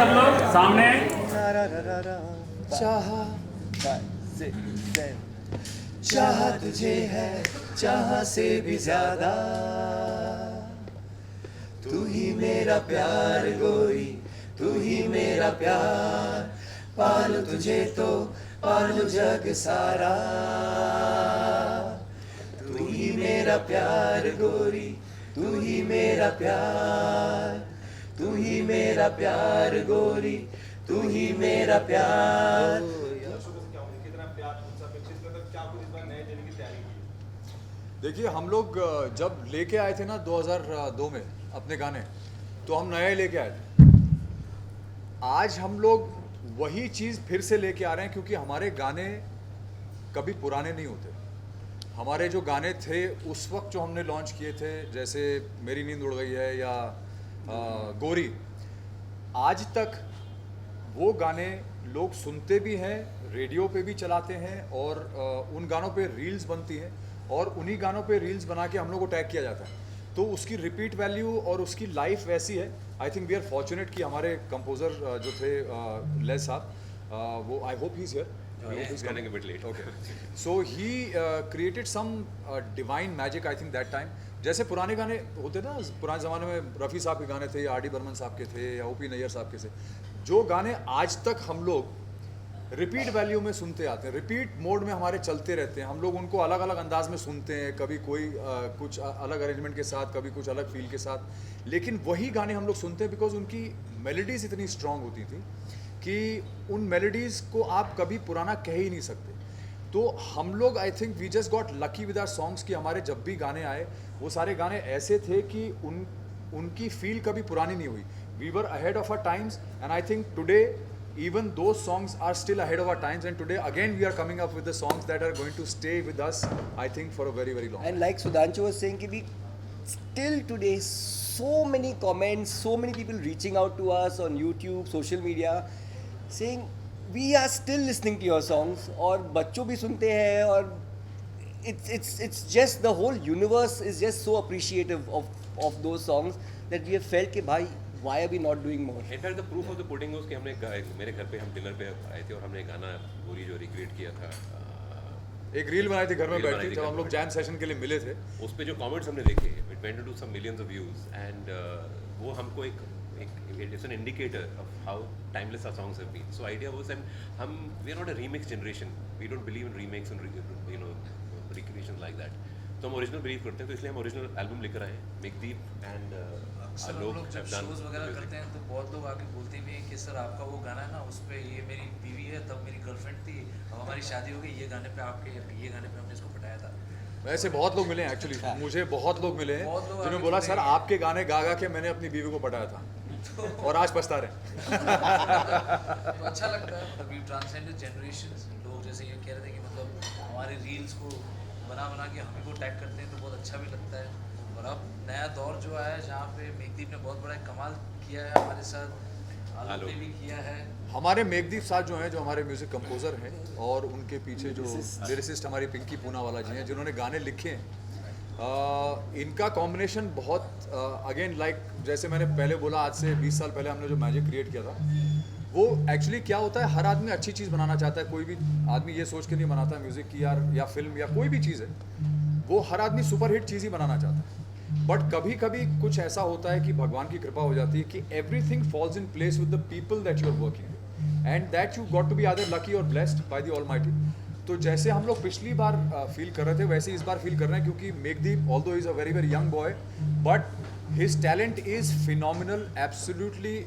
सब लोग सामने। चाह तुझे है चाह से भी ज्यादा, तू ही मेरा प्यार गोरी, तू ही मेरा प्यार, पालू तुझे तो पालू जग सारा, तू ही मेरा प्यार गोरी, तू ही मेरा प्यार, तू ही मेरा प्यार गोरी, तू ही मेरा प्यार। देखिए हम लोग जब लेके आए थे ना 2002 में अपने गाने, तो हम नए लेके आए थे। आज हम लोग वही चीज़ फिर से लेके आ रहे हैं, क्योंकि हमारे गाने कभी पुराने नहीं होते। हमारे जो गाने थे उस वक्त जो हमने लॉन्च किए थे, जैसे मेरी नींद उड़ गई है या गोरी, आज तक वो गाने लोग सुनते भी हैं, रेडियो पे भी चलाते हैं, और उन गानों पे रील्स बनती हैं, और उन्हीं गानों पे रील्स बना के हम लोग को टैग किया जाता है। तो उसकी रिपीट वैल्यू और उसकी लाइफ वैसी है। I think we are fortunate कि हमारे कंपोजर जो थे लेस साहब, वो I hope he is here, so he created some divine magic I think that time. जैसे पुराने गाने होते ना, पुराने ज़माने में रफ़ी साहब के गाने थे, या आर डी बर्मन साहब के थे, या ओपी नैयर साहब के थे, जो गाने आज तक हम लोग रिपीट वैल्यू में सुनते आते हैं, रिपीट मोड में हमारे चलते रहते हैं। हम लोग उनको अलग अलग अंदाज में सुनते हैं, कभी कोई कुछ अलग अरेंजमेंट के साथ, कभी कुछ अलग फील के साथ, लेकिन वही गाने हम लोग सुनते हैं बिकॉज उनकी मेलोडीज इतनी स्ट्रांग होती थी कि उन मेलोडीज़ को आप कभी पुराना कह ही नहीं सकते। तो हम लोग I think we just got lucky with our songs कि हमारे जब भी गाने आए वो सारे गाने ऐसे थे कि उनकी फील कभी पुरानी नहीं हुई। We were ahead of our times, and I think today even those songs are still ahead of our times, and today again we are coming up with the songs that are going to stay with us, I think, for a very very long time. And like Sudhanshu was saying, we still today so many comments, so many people reaching out to us on YouTube, social media, saying we are still listening to your songs, और बच्चों भी सुनते हैं, और it's just the whole universe is just so appreciative of those songs that we have felt कि भाई why are we not doing more? In fact, the proof of the pudding was कि हमने मेरे घर पे हम डिनर पे आए थे और हमने गाना गोरी जो रिक्रिएट किया था, एक रील बनाई थी घर में बैठ के, जब हम लोग जैम सेशन के लिए मिले थे। उस पे जो कमेंट्स हमने देखे, it went to some millions of views, and वो हमको एक it's an indicator of how timeless our songs have been. So idea was हम we are not a remix generation, we don't believe in remakes and you know recreation like that. तो हम original believe करते हैं, तो इसलिए हम original album लेकर आए हैं। मेघदीप एंड अक्सर हम लोग जब शोज़ वगैरह करते हैं तो बहुत लोग आके बोलते भी हैं कि सर आपका वो गाना है ना, उस पर ये मेरी बीवी है, तब मेरी गर्लफ्रेंड थी, अब हमारी शादी हो गई, ये गाने पे आपके ये गाने पे हमने इसको पटाया था। वैसे बहुत लोग मिले हैं एक्चुअली, मुझे बहुत लोग मिले हैं जिन्होंने बोला सर आपके गाने गा गा के मैंने अपनी बीवी को पटाया था और आज पछता रहे। तो अच्छा लगता है, मतलब यू ट्रांसेंडेड जनरेशंस। लोग जैसे ये कह रहे थे कि मतलब हमारे रील्स को बना बना के हमें को टैग करते हैं, तो बहुत अच्छा भी लगता है। और अब नया दौर जो आया है जहाँ पे मेघदीप ने बहुत बड़ा कमाल किया है हमारे साथ, आलोक ने भी किया है। हमारे मेघदीप साहब जो हैं, जो हमारे म्यूज़िक कंपोज़र हैं, और उनके पीछे जो लिरिसिस्ट हमारी पिंकी पूनावाला जी हैं जिन्होंने गाने लिखे हैं, इनका कॉम्बिनेशन बहुत अगेन लाइक जैसे मैंने पहले बोला, आज से 20 साल पहले हमने जो मैजिक क्रिएट किया था, वो एक्चुअली क्या होता है, हर आदमी अच्छी चीज़ बनाना चाहता है। कोई भी आदमी ये सोच के नहीं बनाता म्यूज़िक की यार, या फिल्म या कोई भी चीज़ है, वो हर आदमी सुपरहिट चीज़ ही बनाना चाहता है। बट कभी कभी कुछ ऐसा होता है कि भगवान की कृपा हो जाती है कि everything falls in place with the people that you are working with, and that you got to be rather lucky और ब्लेस्ड बाय द ऑलमाइटी। तो जैसे हम लोग पिछली बार फील कर रहे थे, वैसे इस बार फील कर रहे हैं, क्योंकि Meghdeep although is a very very young boy, but his talent is phenomenal, absolutely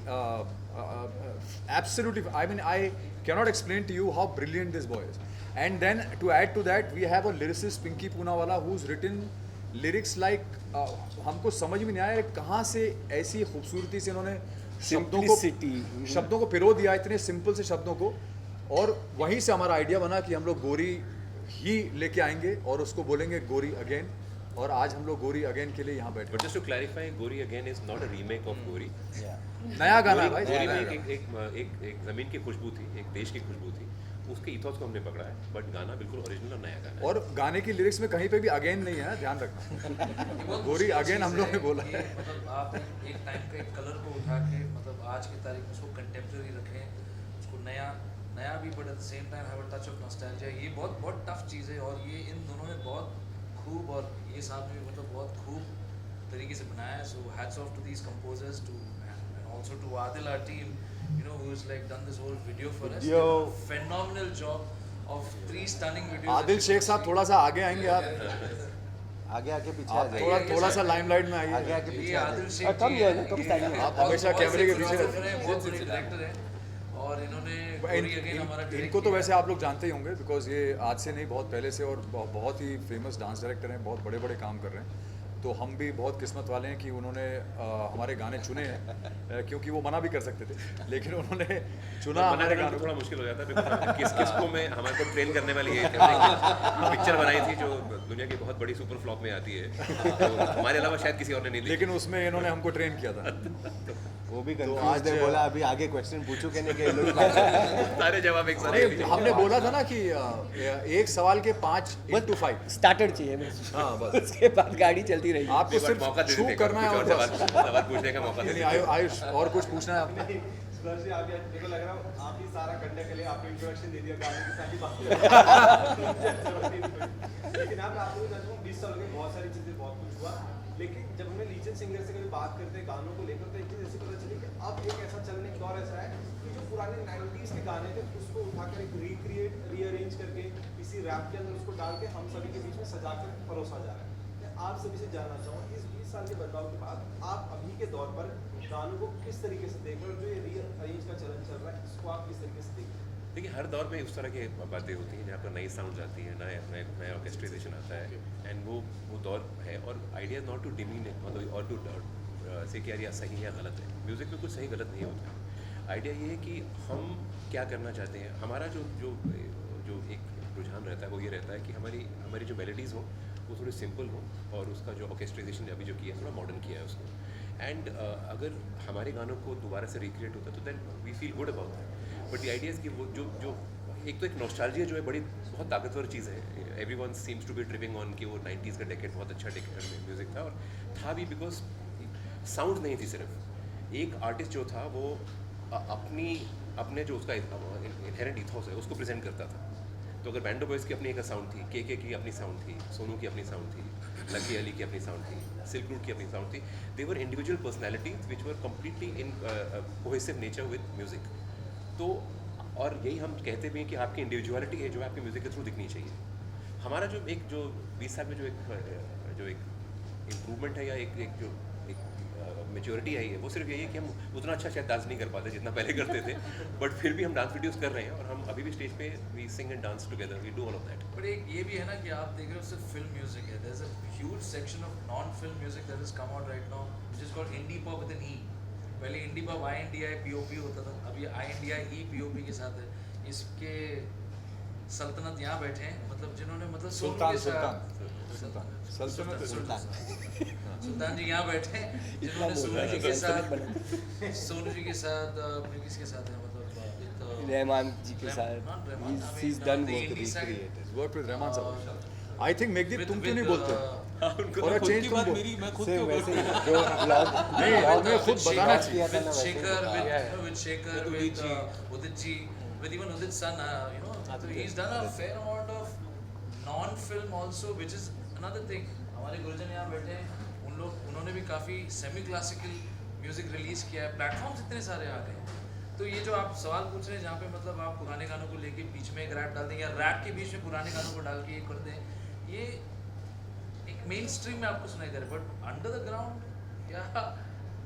absolutely. I mean, I cannot explain to you how brilliant this boy is. And then to add to that, we have a lyricist Pinky Poonawala who's written lyrics like हमको समझ में नहीं आया कहाँ से ऐसी खूबसूरती से इन्होंने शब्दों को पिरो दिया, इतने सिंपल से शब्दों को। और वहीं से हमारा आइडिया बना कि हम लोग गोरी ही लेके आएंगे और उसको बोलेंगे गोरी अगेन, और आज हम लोग गोरी अगेन के लिए यहाँ बैठे। बट जस्ट टू क्लैरिफाई, गोरी again is not a remake of गोरी। नया गाना है भाई। गोरी में एक ज़मीन की खुशबू थी, एक देश की खुशबू थी, उसके ईथोस को हमने पकड़ा है, बट गाना बिल्कुल ओरिजिनल और नया गाना है। और गाने की लिरिक्स में कहीं पे भी अगेन नहीं है, ध्यान रखना। ये बहुत गोरी मुश्किल अगेन हम चीज़ लोग ने बोला कि है। मतलब आप एक टाइम पे एक कलर को उठा के मतलब आज की तारीख में उसको कंटेम्प्रेरी रखें, उसको नया भी, but at the same time have a touch of nostalgia. ये बहुत बहुत टफ चीज़ है, और ये इन दोनों ने बहुत खूब, और ये साहब ने भी मतलब बहुत खूब तरीके से बनाया है। So hats off to these composers, to and also to Adil, our team, you know, who's like done this whole video for us. Phenomenal job of 3 stunning videos. Adil Shaikh साहब थोड़ा सा आगे आएंगे आप, आगे आके पीछे आ आप जाइए। थोड़ा सा लाइमलाइट में आगे आइए। आके ये पीछे आ आदिल जाइए। शेख come जी here, हैं, come ये stand here. आप हमेशा कैमरे के पीछे रहते हैं, बहुत बड़े डायरेक्टर हैं, और इन्होंने गोरी अगेन हमारा direct इनको तो किया वैसे आप लोग जानते ही होंगे, बिकॉज ये आज से नहीं बहुत पहले से, और बहुत ही फेमस डांस डायरेक्टर हैं, बहुत बड़े बड़े काम कर रहे हैं। तो हम भी बहुत किस्मत वाले हैं कि उन्होंने हमारे गाने चुने हैं, क्योंकि वो मना भी कर सकते थे, लेकिन उन्होंने चुना मना हमारे करना गानों तो को। थोड़ा मुश्किल हो जाता है because किसको मैं हमारे को ट्रेन करने वाली ये पिक्चर बनाई थी जो दुनिया की बहुत बड़ी सुपर फ्लॉप में आती है, तो हमारे अलावा शायद किसी और ने नहीं देखी। लेकिन उसमें इन्होंने हमको ट्रेन किया था। वो भी तो कंफ्यूज आज है, बोला अभी आगे क्वेश्चन पूछू कहने के लोग। सारे जवाब एक साथ अरे हमने बोला था ना कि एक सवाल के 5 into 5। स्टार्टर चाहिए बस। हाँ बस, उसके बाद गाड़ी चलती रहेगी। आपको सिर्फ मौका दे छू देते करना है, कुछ और और बस। सवाल पूछने का मौका दे नहीं, देते आयुष और कुछ पूछना है आपने? स्पर्श जी, आप मेरे को लग रहा है आप ही सारा कंटेंट के लिए आपने इंट्रोडक्शन दे दिया, गाने की सारी बातें। लेकिन आप लोगों को 20 साल हो गए, बहुत सारी चीज़ें, बहुत कुछ हुआ, लेकिन जब हमें लीजेंड सिंगर से कभी बात करते हैं गानों को लेकर, तो एक चीज़ ऐसी पता चली कि अब एक ऐसा चलने का दौर ऐसा है कि जो पुराने 90s के गाने थे उसको उठाकर एक रिक्रिएट, रीअरेंज करके किसी रैप के अंदर उसको डाल के हम सभी के बीच में सजाकर परोसा जा रहा है। मैं आप सभी से जानना चाहूँगा, इस 20 साल के बदलाव के बाद आप अभी के दौर पर गानों को किस तरीके से देख रहे हो, जो ये रीअरेंज का चलन चल रहा है, इसको आप किस तरीके से देख रहे हो? देखिए, हर दौर में उस तरह की बातें होती हैं जहाँ पर नई साउंड आती है, नया ऑर्केस्ट्रेशन आता है, एंड वो दौर है। और आइडिया नॉट टू डिमीन मतलब और टू से कि यार ये सही या गलत है। म्यूज़िक में कुछ सही गलत नहीं होता। आइडिया ये है कि हम क्या करना चाहते हैं। हमारा जो जो जो एक रुझान रहता है वो ये रहता है कि हमारी जो मेलोडीज़ हो वो थोड़ी सिंपल हो, और उसका जो ऑर्केस्ट्रेशन अभी जो किया है थोड़ा मॉडर्न किया है उसको। एंड अगर हमारे गानों को दोबारा से रिक्रिएट होता है तो then we feel good about that. But the idea कि वो जो एक तो एक नॉस्टैल्जिया जो है बड़ी बहुत ताकतवर चीज़ है। Everyone seems to be tripping on कि वो 90s का डेकेड बहुत अच्छा डेकेड म्यूज़िक था, और था भी बिकॉज साउंड नहीं थी सिर्फ। एक आर्टिस्ट जो था वो अपने जो उसका इनहेरेंट इथोस है उसको प्रेजेंट करता था। तो अगर बैंडो बॉयज़ की अपनी एक साउंड थी, के की अपनी साउंड थी, सोनू की अपनी साउंड थी, लकी अली की अपनी साउंड थी, सिल्क रूट की अपनी साउंड थी, they were individual personalities which were completely in cohesive nature with music. तो और यही हम कहते भी हैं कि आपकी इंडिविजुअलिटी है जो आपके म्यूज़िक के थ्रू दिखनी चाहिए। हमारा जो 20 साल में जो एक इम्प्रूवमेंट है या एक मेच्योरिटी आई है, वो सिर्फ यही है कि हम उतना अच्छा शायद डांस नहीं कर पाते जितना पहले करते थे, बट फिर भी हम डांस वीडियोस कर रहे हैं, और हम अभी भी स्टेज पे we sing and dance together, we do all of that. But एक ये भी है ना कि आप देख रहे हो सिर्फ फिल्म म्यूजिक है, there is a huge section of non film music that has come out right now which is called indie pop with an E. पहले इंडी पॉप INDI POP होता था, अब ये INDI EPOP के साथ है। इसके सल्तनत यहाँ बैठे हैं, मतलब जिन्होंने मतलब सुल्तान सुल्तान जी यहाँ बैठे हैं जिन्होंने सोनू जी के साथ अपने किसके साथ है मतलब रहमान जी के साथ he's done work with Rahman साहब। आई थिंक मेघदीप तुम क्यों नहीं बोलते? और चेंज तुम बोल। सेम वैसे ही जो ब्लॉग नहीं, तुम्हें खुद बताना चाहिए। किया था ना with वैसे Shekhar, with Shekhar, with Udit ji, with even Udit's son, you know, so he's done a fair amount of non-film also, which is another thing. हमारे गुरुजन यहाँ बैठे हैं, उन्होंने भी काफ़ी सेमी क्लासिकल म्यूजिक रिलीज किया है, प्लेटफॉर्म्स इतने सारे आ गए हैं। तो ये जो आप सवाल पूछ रहे हैं जहाँ पे मतलब आप पुराने गानों को लेके बीच में एक रैप डाल दें या रैप के बीच में पुराने गानों को डाल के ये कर दें, ये एक मेन स्ट्रीम में आपको सुनाई दे रहा है, बट अंडर द ग्राउंड या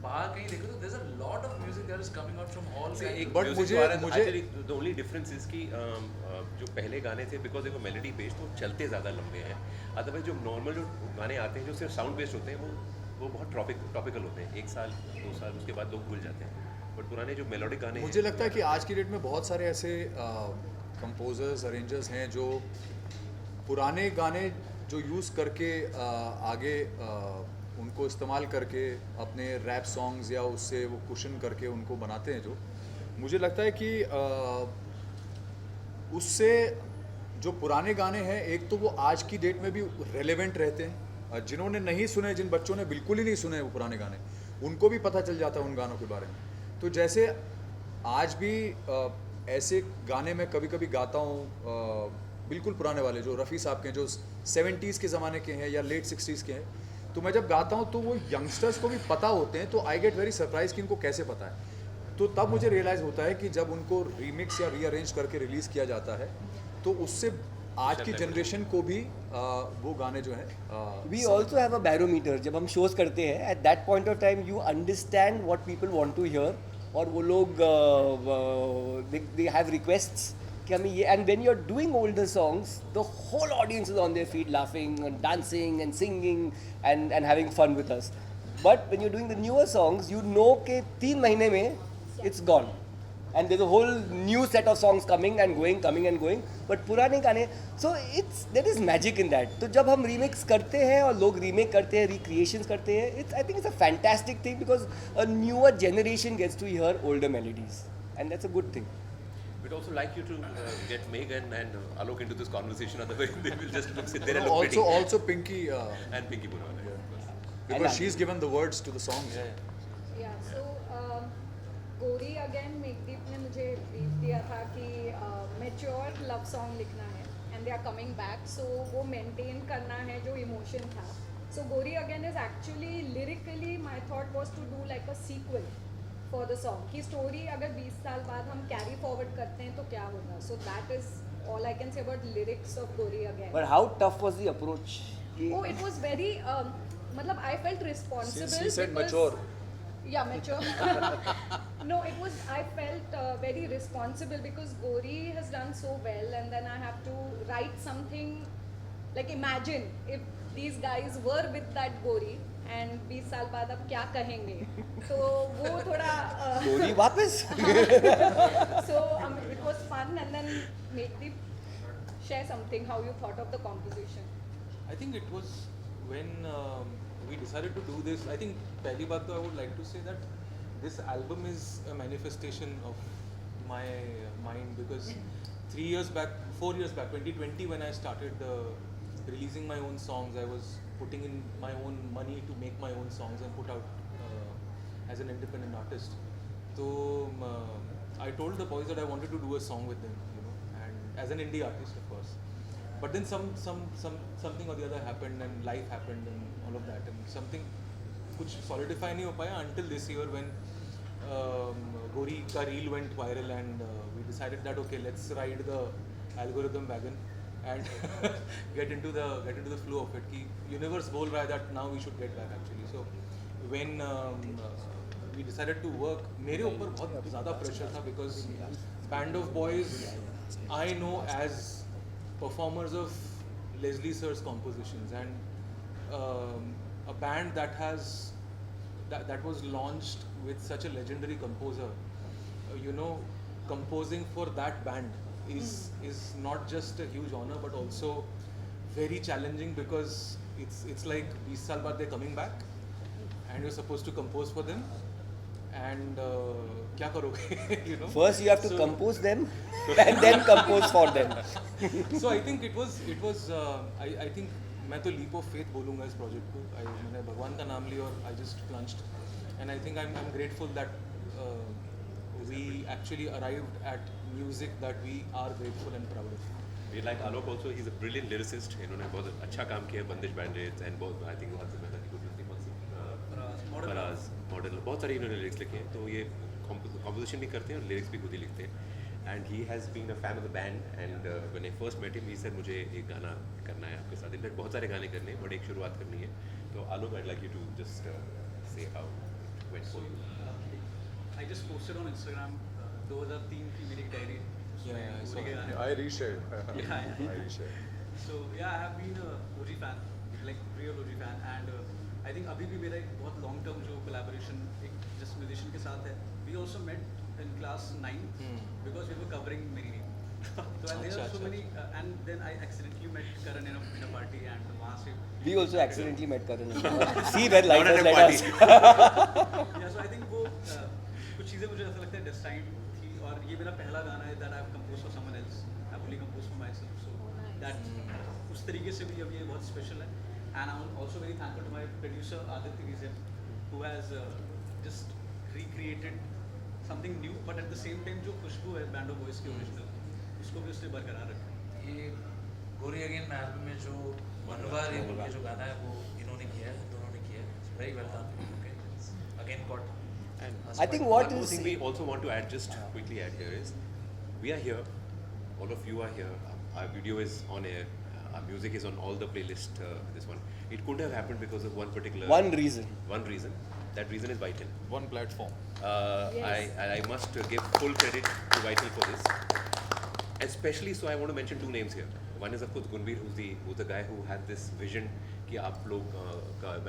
बाहर कहीं देखो तो there is a lot of music that is coming out from all But मुझे द ओनली डिफरेंस इज कि जो पहले गाने थे बिकॉज देखो मेलोडी बेस्ड वो चलते ज़्यादा लंबे हैं। अदरवाइज जो नॉर्मल जो गाने आते हैं जो सिर्फ साउंड बेस्ड होते हैं वो बहुत टॉपिकल होते हैं, 1 साल 2 साल उसके बाद लोग भूल जाते हैं। बट पुराने जो मेलोडिक गाने मुझे लगता है कि आज की डेट में बहुत सारे ऐसे कंपोजर्स अरेंजर्स हैं जो पुराने गाने जो यूज़ करके आगे उनको इस्तेमाल करके अपने रैप सॉन्ग्स या उससे वो कुशन करके उनको बनाते हैं। जो मुझे लगता है कि उससे जो पुराने गाने हैं एक तो वो आज की डेट में भी रेलेवेंट रहते हैं, जिन्होंने नहीं सुने, जिन बच्चों ने बिल्कुल ही नहीं सुने वो पुराने गाने, उनको भी पता चल जाता है उन गानों के बारे में। तो जैसे आज भी ऐसे गाने मैं कभी कभी गाता हूँ, बिल्कुल पुराने वाले जो रफ़ी साहब के हैं, जो 70s के ज़माने के हैं या लेट 60s के हैं, तो मैं जब गाता हूँ तो वो यंगस्टर्स को भी पता होते हैं, तो आई गेट वेरी सरप्राइज कि इनको कैसे पता है। तो तब मुझे रियलाइज़ होता है कि जब उनको रीमिक्स या रीअरेंज करके रिलीज़ किया जाता है तो उससे आज की जनरेशन को भी वो गाने जो हैं We also have a barometer. जब हम shows करते हैं, at that point of time you understand what people want to hear, और वो लोग they have requests कि हमें ये, and when you're doing older songs, the whole audience is on their feet laughing and dancing and singing and having fun with us. But when you're doing the newer songs, you know कि 3 महीने में it's gone. And there's a whole new set of songs coming and going. But पुराने गाने, so there is magic in that. तो जब हम remix करते हैं और लोग remake करते हैं, recreations करते हैं, I think it's a fantastic thing because a newer generation gets to hear older melodies, and that's a good thing. We'd also like you to get Megan and Alok into this conversation, otherwise they will just sit there and look pretty. also Pinky And Pinky Purana. because she's given the words to the songs. Yeah, so गोरी again Meghdeep ने मुझे brief दिया था कि mature love song लिखना है and they are coming back, so वो maintain करना है जो इमोशन था. So Gori again is actually lyrically my thought was to do like a sequel for the song की स्टोरी अगर 20 साल बाद हम कैरी फॉरवर्ड करते हैं तो क्या होगा. So that is all I can say about lyrics of गोरी again. But how tough was the approach? Oh, it was very मतलब I felt responsible. Since he said because- mature. Yeah, mature. No, it was, I felt very responsible because Gori has done so well, and then I have to write something, like imagine if these guys were with that Gori and 20 साल बाद अब क्या कहेंगे, तो वो थोड़ा गोरी वापस. so it was fun, and then Meghdeep share something how you thought of the composition. I think it was when we decided to do this. I think पहली बात तो I would like to say that this album is a manifestation of my mind because 4 years back, 2020, when I started releasing my own songs, I was putting in my own money to make my own songs and put out as an independent artist. So I told the boys that I wanted to do a song with them, you know, and as an indie artist, of course. But then something or the other happened, and life happened, and all of that, and something कुछ solidify नहीं हो पाया until this year when Gori का reel went viral, and we decided that okay, let's ride the algorithm wagon and get into the flow of it. कि universe बोल रहा है that now we should get back actually. So when we decided to work, मेरे ऊपर बहुत ज़्यादा pressure था because Band of Boys I know as performers of Leslie Sir's compositions, and a band that was launched with such a legendary composer, you know, composing for that band is not just a huge honor but also very challenging because it's like 20 saal baad they're coming back and you're supposed to compose for them, and क्या करोगे you know. First you have to compose them and then compose for them. So I think it was I think मैं तो leap of faith बोलूँगा इस project को. मैंने भगवान का नाम लिया और I just plunged, and I think I'm grateful that we actually arrived at music that we are grateful and proud of. We like Alok also. He's a brilliant lyricist. इन्होंने बहुत अच्छा काम किया बंदिश बैंडेड्स and बहुत I think बहुत मेहनत की मॉडल बहुत सारे इन्होंने लिरिक्स लिखे हैं. तो ये composition भी करते हैं और lyrics भी खुद ही लिखते हैं. And he has been a fan of the band, and when I first met him, he said मुझे एक गाना करना है आपके साथ. इनफैक्ट बहुत सारे गाने करने हैं, बट एक शुरुआत करनी है. तो Alok, I'd like you to just say how it went for you. I just posted on Instagram 2003 की मेरी diary. Yeah, I saw that. I reshared. Yeah. I reshared. So yeah, I have been a OG fan, like real OG fan, and I think अभी भी मेरा एक बहुत long term जो collaboration एक just musician के साथ है. We also met in class 9 because we were covering Meri. So and there are so many, and then I accidentally met Karan in a party, and वहाँ से We also accidentally met Karan. See where life has led us. yeah, so I think वो कुछ चीज़ें मुझे ऐसा लगता है destined थी और ये मेरा पहला गाना है that I've composed for someone else. I've only composed for myself. So that उस तरीके से भी अब ये बहुत स्पेशल है. And I'm also very thankful to my producer Aditya Vizem, who has just recreated something new, but at the same time जो खुशबू है Band of Boys की original, उसको भी उसने बरकरार रखा. ये गोरी अगेन में एल्बम में जो मनोवार ये जो गाना है वो इन्होंने किया है, दोनों ने किया है. Very well done. Okay. Again got. And I think what one more is- thing we also want to add, just quickly add here is, we are here, all of you are here, our video is on air, our music is on all the playlist, this one. It could have happened because of one particular... One reason. One reason. That reason is Vital. One platform. Yes. I must give full credit to Vital for this. Especially, so I want to mention two names here. One is of course Gunbir, who's the guy who had this vision कि आप लोग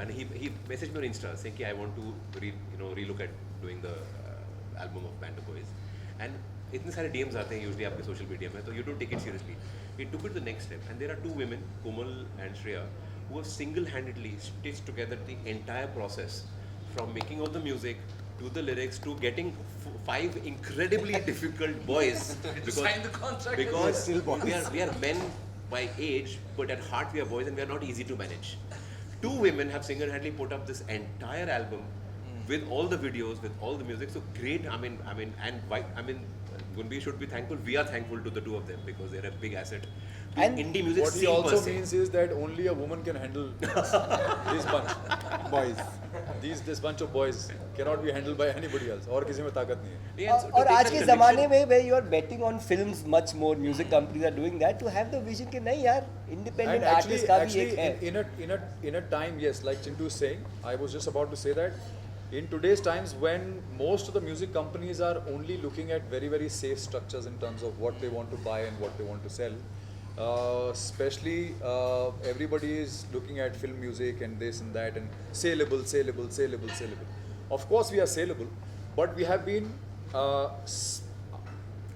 and he messaged me on Insta saying कि I want to relook at doing the album of Band of Boys. And इतने सारे DMs आते हैं usually आपके social media में, तो you don't take it seriously. He took it the next step, and there are two women, Komal and Shreya, who have single-handedly stitched together the entire process, from making of the music to the lyrics to getting 5 incredibly difficult boys Sign the contract. because we are men by age, but at heart we are boys and we are not easy to manage. Two women have single-handedly put up this entire album with all the videos, with all the music. So great. I mean, Gunbir should be thankful. We are thankful to the two of them because they're a big asset to And indie music What he scene also per se. means is that only a woman can handle this bunch. Boys. This bunch of boys cannot be handled by anybody else. और किसी में ताकत नहीं है. Yeah, so to और take आज that के conviction- ज़माने में where you are betting on films much more, music companies are doing that to have the vision कि नहीं यार And independent actually, artist का भी एक है. in a time, yes, like Chintu is saying, I was just about to say that in today's times when most of the music companies are only looking at very, very safe structures in terms of what they want to buy and what they want to sell, especially everybody is looking at film music and this and that and saleable. Of course, we are saleable, but we have been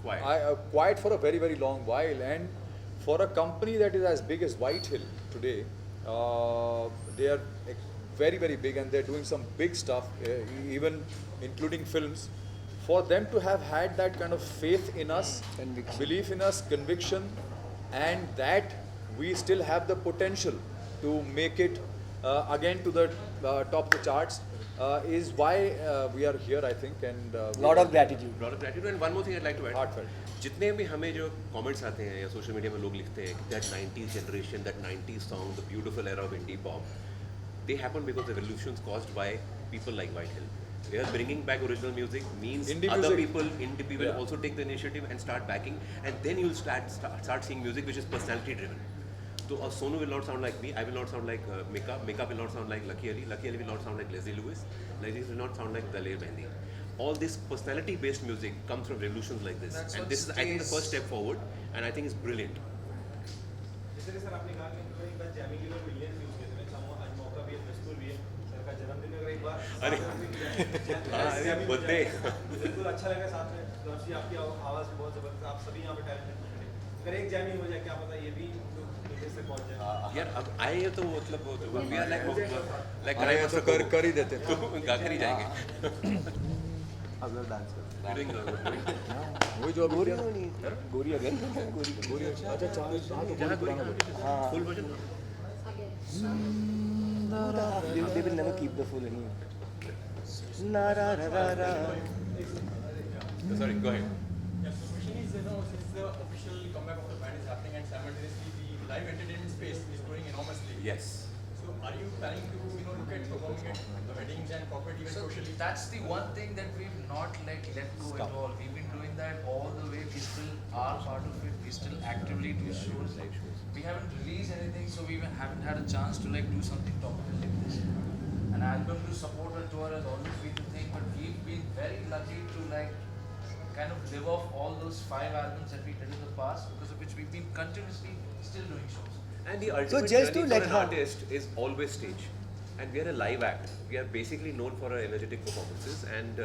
Quiet. quiet for a very, very long while. And for a company that is as big as Whitehill today, they are very, very big and they're doing some big stuff, even including films. For them to have had that kind of faith in us, Conviction. belief in us, conviction, and that we still have the potential to make it again to the top of the charts is why we are here, I think. And Lot of gratitude. lot of gratitude. And one more thing I'd like to add. Heartfelt. जितने भी हमें जो comments आते हैं या social media में लोग लिखते हैं that 90s generation, that 90s song, the beautiful era of indie pop, they happen because the revolutions caused by people like Whitehill. They are bringing back original music means Indie other music. indie people Yeah. also take the initiative and start backing, and then you'll start seeing music which is personality driven. So Sonu will not sound like me. I will not sound like Mika. Mika will not sound like Lucky Ali. Lucky Ali will not sound like Leslie Lewis. Leslie will not sound like Daler Mehndi. All this personality-based music comes from revolutions like this, That's and what this is, I think, the stays- first step forward, and I think it's brilliant. जैसे कि sir आपने कहा कि एक बार jamming के लिए millions use किए थे, मैं चाहूँगा आज मौका भी है, फेस्टिवल भी है, सर का जन्मदिन है, अगर एक बार अरे। अरे, birthday। बिल्कुल अच्छा लगा साथ में गौरव जी, आपकी आवाज़ भी बहुत ज़बरदस्त, आप सभी यहाँ पे टैलेंटेड हैं। अगर एक जैमिंग हो जाए, क्या पता ये भी मिलियंस तक पहुँच जाए। यार अब आए हैं तो मतलब we are like आए हैं तो कर ही देते हैं। तो गा कर ही जाएंगे। अगर डांस कर We're doing वही जो अभी गोरी किया। नहीं गोरी अगेन गोरी अच्छा जहाँ कोई full version they will never keep the full anyway. Na ra ra ra ra. sorry, go ahead. Yeah, so question is, since the official comeback of the band is happening and simultaneously the live entertainment space is growing enormously. Yes. So are you planning to, look at performing at the weddings and corporate events So socially? that's the one thing that we've not let go at all. We've been doing that all the way. We still are part of it. We still actively do shows. We haven't released anything, so we even haven't had a chance to do something topical like this. An album to support a tour has always been the thing, but we've been very lucky to kind of live off all those 5 albums that we did in the past, because of which we've been continuously still doing shows. And the ultimate just journey to for let an her- artist is always stage. And we are a live act. We are basically known for our energetic performances. And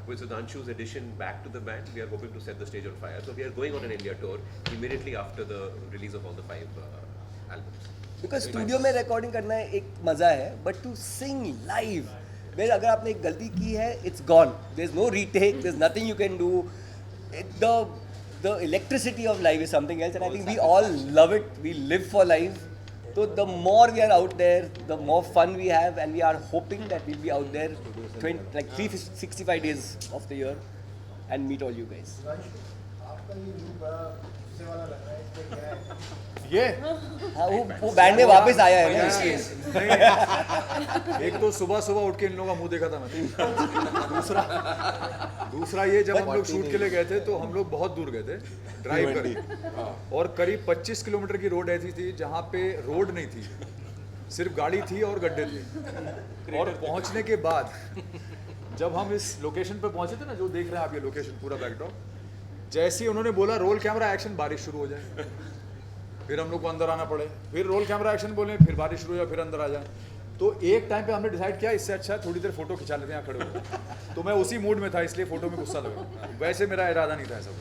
with Sudhanshu's addition back to the band, we are hoping to set the stage on fire. So we are going on an India tour immediately after the release of all the 5 albums. Because studio में recording करना एक मज़ा है, but to sing live well अगर आपने एक गलती की है, it's gone. There is no retake, there is nothing you can do. the electricity of live is something else, and I think we all love it. We live for live. So the more we are out there, the more fun we have, and we are hoping that we'll be out there 365 days of the year and meet all you guys. ये हाँ, वो band में वापस आया है ना इसलिए। एक तो सुबह सुबह उठ के इन लोगों का मुंह देखा था मैंने। दूसरा ये जब हम लोग शूट के लिए गए थे तो हम लोग बहुत दूर गए थे ड्राइव कर, और करीब 25 किलोमीटर की रोड ऐसी थी जहाँ पे रोड नहीं थी, सिर्फ गाड़ी थी और गड्ढे थे। और पहुँचने के बाद जब हम इस लोकेशन पे पहुँचे थे ना, जो देख रहे हैं आप ये लोकेशन पूरा बैकड्रॉप, जैसे ही उन्होंने बोला रोल कैमरा एक्शन, बारिश शुरू हो जाए, फिर हम लोग को अंदर आना पड़े, फिर रोल कैमरा एक्शन बोले, फिर बारिश शुरू हो जाए, फिर अंदर आ जाए। तो एक टाइम पे हमने डिसाइड किया इससे अच्छा है थोड़ी देर फोटो खिंचा लेते हैं यहाँ खड़े होकर। तो मैं उसी मूड में था, इसलिए फोटो में गुस्सा लगा, वैसे मेरा इरादा नहीं था ऐसा।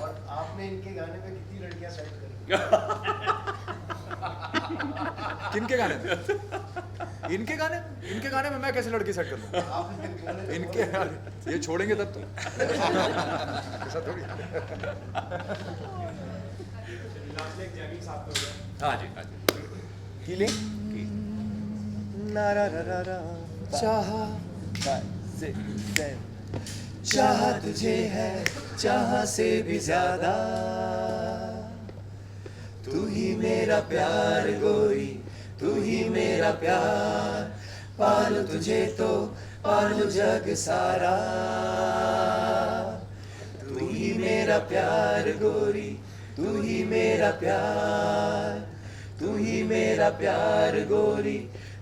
और आपने इनके गाने में कितनी लड़कियां सेट करी? किनके गाने में? इनके गाने में मैं कैसे लड़की सेट कर दूँ? इनके ये छोड़ेंगे तब तो ऐसा थोड़ी। हाँ जी, हाँ जी। Healing? Na ra ra ra ra. चाह तुझे है चाह से भी ज्यादा, तू ही मेरा प्यार गोरी, तू ही मेरा प्यार, पालू तुझे तो पालू जग सारा, तू ही मेरा प्यार गोरी, तू ही मेरा प्यार, तू ही मेरा प्यार गोरी,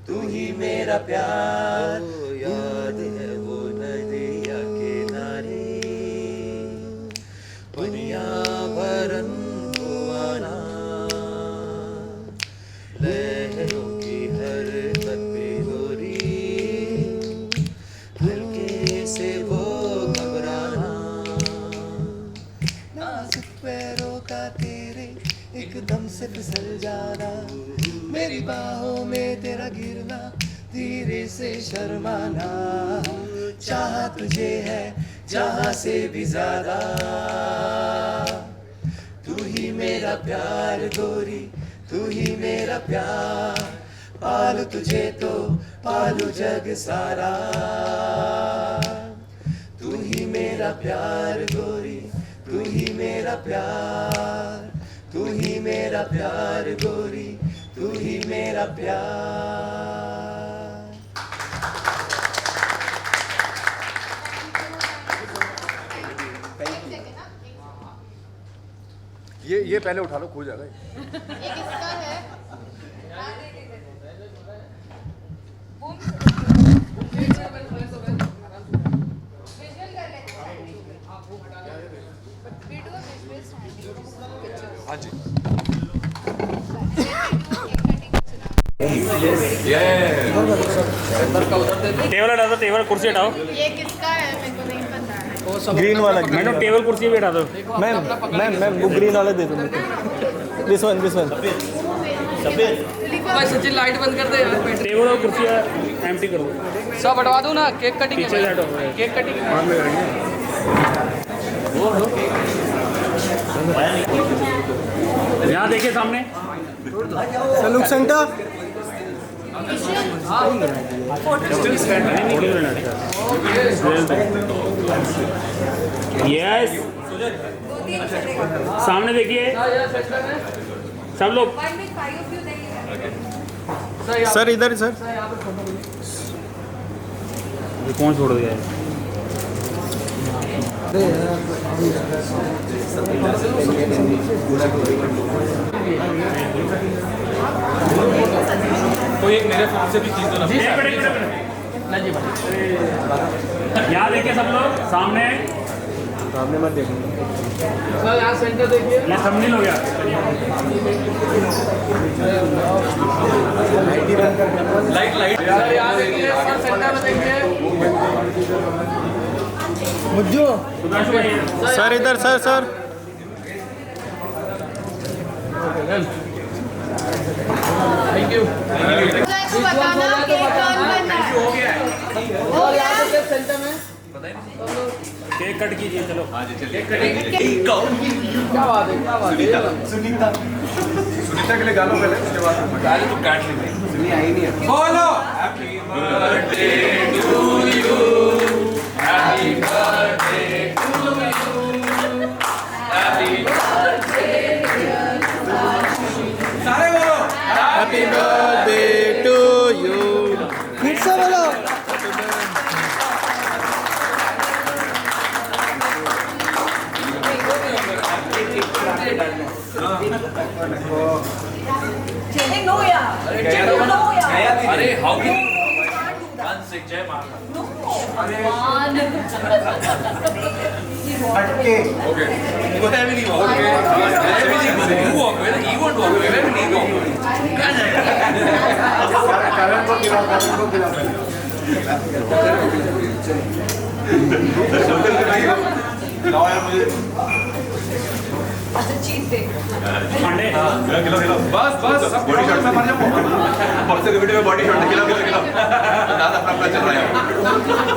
तू ही मेरा प्यार। याद है वो नदिया किनारे दुनिया भरन को आना, लहरों की हरकत पे गोरी, हल्के से वो घबराना, नाजुक पैरों का तेरे एकदम से फिसल जाना, मेरी बाहों में तेरा गिरना, धीरे से शर्माना, चाह तुझे है जहाँ से भी ज्यादा, तू ही मेरा प्यार गोरी, तू ही मेरा प्यार, पालू तुझे तो पालू जग सारा, तू ही मेरा प्यार गोरी, तू ही मेरा प्यार, तू ही मेरा प्यार गोरी, तू ही मेरा प्यार। ये पहले उठा लो, खो जाएगा। ये किसका है? हाँ जी। टेबल हटा दो, टेबल कुर्सी हटाओ। ये किसका है? मेरे को नहीं पता है। ग्रीन वाला मैडम, टेबल कुर्सी भी हटा दो। मैम वो ग्रीन वाला दे दो। दिस वन भाई सचिन लाइट बंद कर दे यार। टेबल और कुर्सी एम्प्टी कर दो। सब हटवा दो ना, केक कटिंग पीछे से हटो। केक कटिंग यहाँ देखिए सामने सलूक सेंटर। यस, सामने देखिए सब लोग। सर इधर सर। कौन छोड़ दिया है? कोई एक मेरे फोन से भी खींच दो ना। यहाँ देखिए सब लोग सामने। सामने मत देखो सर, यहाँ सेंटर देखिए। ये थंबनेल हो गया। लाइट सर यहाँ देखिए, सर सेंटर में देखिए। मुज्जू सर इधर सर। Thank you. बताना कि कौन बनना है। और यहाँ देखिए सेंटर में। पता ही नहीं। केक कट कीजिए चलो। हाँ जी चलिए क्या बात है, क्या बात है। सुनीता के लिए गाना पहले, उसके बाद पहले तो काट लेंगे। बोलो सारे बोलो हैप्पी बर्थडे टू यू। फिर से बोलो। अरे हाउ कैन वन से जय माता। हटके okay Wherever he walk away, you walk away, he won't walk away, wherever he walk away. कहाँ जाएगा? करण को खिलाओ पहले। लाओ यार मुझे अच्छा चीट डे खिलाओ बस बस सब बॉडी शॉट में मर जाऊंगा परसे के वीडियो में बॉडी शॉट खिलाओ दादा अपना चल रहा है